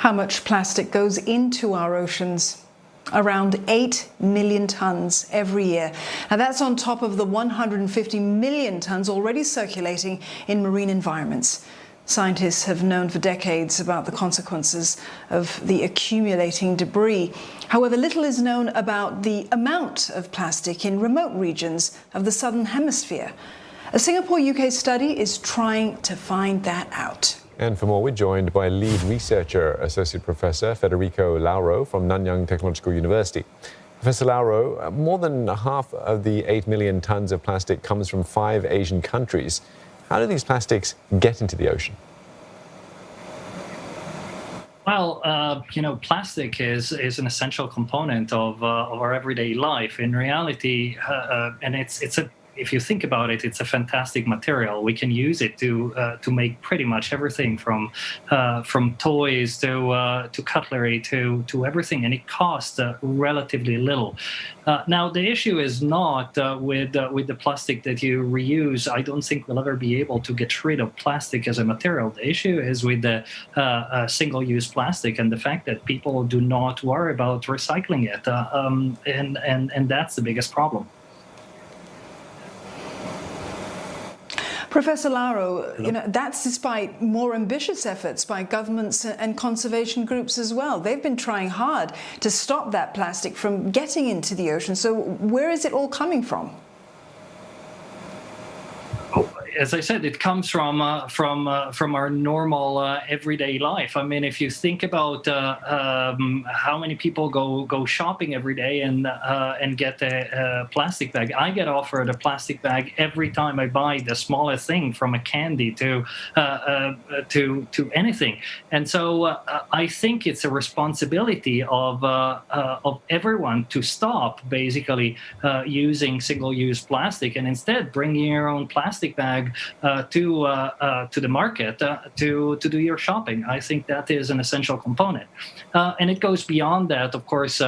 how much plastic goes into our oceans. Around 8 million tons every year. Now that's on top of the 150 million tons already circulating in marine environments. Scientists have known for decades about the consequences of the accumulating debris. However, little is known about the amount of plastic in remote regions of the Southern Hemisphere. A Singapore UK study is trying to find that out. And for more, we're joined by lead researcher, Associate Professor Federico Lauro from Nanyang Technological University. Professor Lauro, more than half of the 8 million tons of plastic comes from 5 Asian countries. How do these plastics get into the ocean? Well, plastic is an essential component of our everyday life. In reality, and if you think about it, it's a fantastic material. We can use it to make pretty much everything from toys to cutlery to everything, and it costs relatively little. Now, the issue is not with the plastic that you reuse. I don't think we'll ever be able to get rid of plastic as a material. The issue is with the single-use plastic and the fact that people do not worry about recycling it, and that's the biggest problem. Professor Lauro, that's despite more ambitious efforts by governments and conservation groups as well. They've been trying hard to stop that plastic from getting into the ocean. So where is it all coming from? As I said, it comes from our normal everyday life. I mean, if you think about how many people go shopping every day and get a plastic bag, I get offered a plastic bag every time I buy the smallest thing, from a candy to anything. And so I think it's a responsibility of everyone to stop basically using single-use plastic and instead bringing your own plastic bag to the market to do your shopping. I think that is an essential component, and it goes beyond that, of course,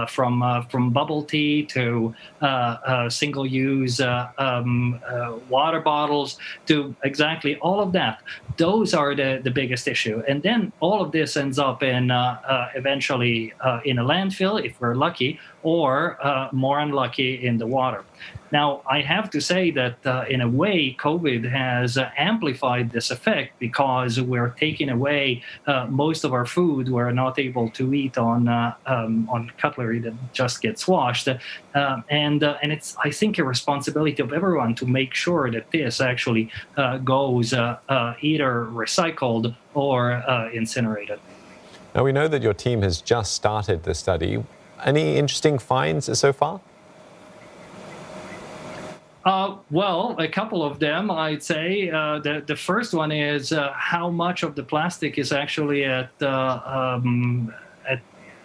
from bubble tea to single-use water bottles to exactly all of that. Those are the biggest issue, and then all of this ends up in eventually in a landfill if we're lucky, or more unlucky, in the water. Now, I have to say that in a way, COVID has amplified this effect because we're taking away most of our food. We're not able to eat on cutlery that just gets washed, and it's, I think, a responsibility of everyone to make sure that this actually goes either recycled or incinerated. Now, we know that your team has just started the study. Any interesting finds so far? Well, a couple of them, I'd say. The first one is how much of the plastic is actually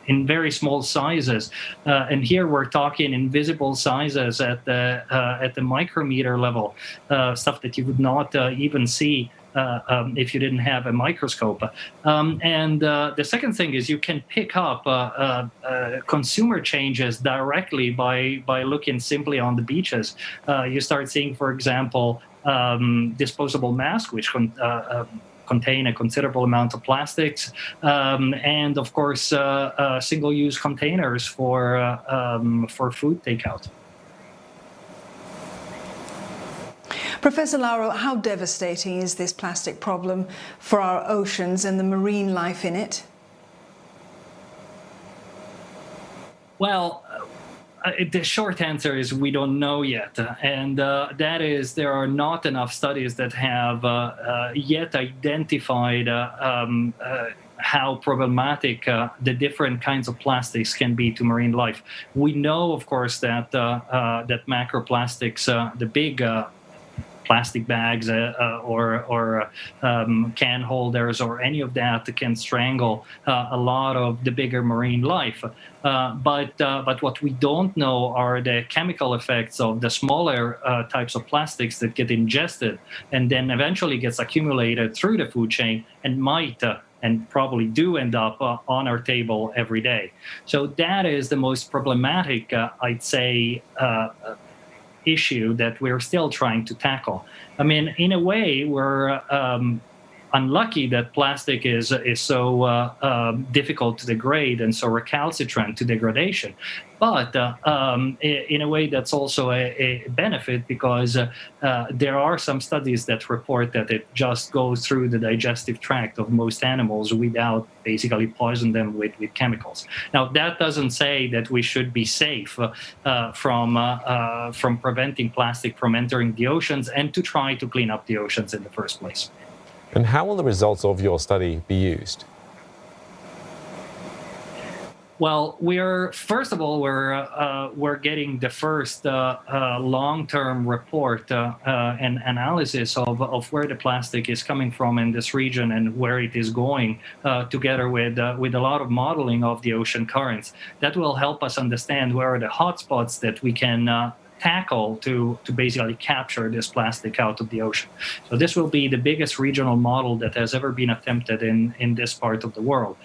in very small sizes, and here we're talking invisible sizes at the micrometer level, stuff that you would not even see if you didn't have a microscope. And the second thing is you can pick up consumer changes directly by looking simply on the beaches. You start seeing, for example, disposable masks, which contain a considerable amount of plastics, and of course single-use containers for food takeout. Professor Lauro, how devastating is this plastic problem for our oceans and the marine life in it? Well, the short answer is we don't know yet, and that is there are not enough studies that have yet identified how problematic the different kinds of plastics can be to marine life. We know, of course, that macroplastics, the big plastic bags or can holders or any of that can strangle a lot of the bigger marine life. But what we don't know are the chemical effects of the smaller types of plastics that get ingested and then eventually gets accumulated through the food chain and might and probably do end up on our table every day. So that is the most problematic, I'd say, issue that we're still trying to tackle. I mean, in a way, we're unlucky that plastic is so difficult to degrade and so recalcitrant to degradation. But in a way, that's also a benefit, because there are some studies that report that it just goes through the digestive tract of most animals without basically poison them with chemicals. Now, that doesn't say that we should be safe from preventing plastic from entering the oceans and to try to clean up the oceans in the first place. And how will the results of your study be used? Well, we're getting the first long-term report and analysis of where the plastic is coming from in this region and where it is going, together with a lot of modeling of the ocean currents. That will help us understand where are the hotspots that we can tackle to basically capture this plastic out of the ocean. So this will be the biggest regional model that has ever been attempted in this part of the world.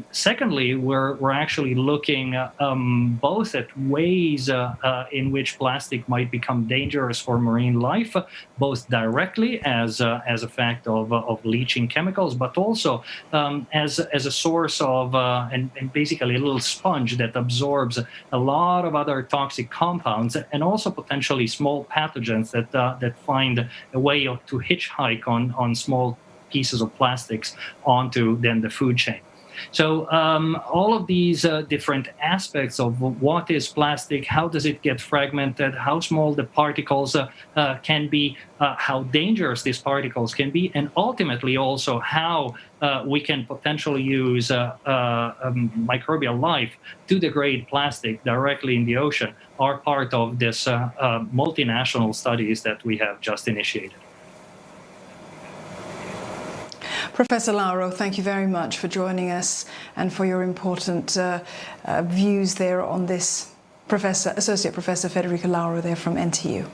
Secondly, we're actually looking both at ways in which plastic might become dangerous for marine life, both directly as a fact of leaching chemicals, but also as a source of and basically a little sponge that absorbs a lot of other toxic compounds, and also potentially small pathogens that find a way to hitchhike on small pieces of plastics onto then the food chain. So all of these different aspects of what is plastic, how does it get fragmented, how small the particles can be, how dangerous these particles can be, and ultimately also how we can potentially use microbial life to degrade plastic directly in the ocean are part of this multinational studies that we have just initiated. Professor Lauro, thank you very much for joining us and for your important views there on this. Associate Professor Federico Lauro there from NTU.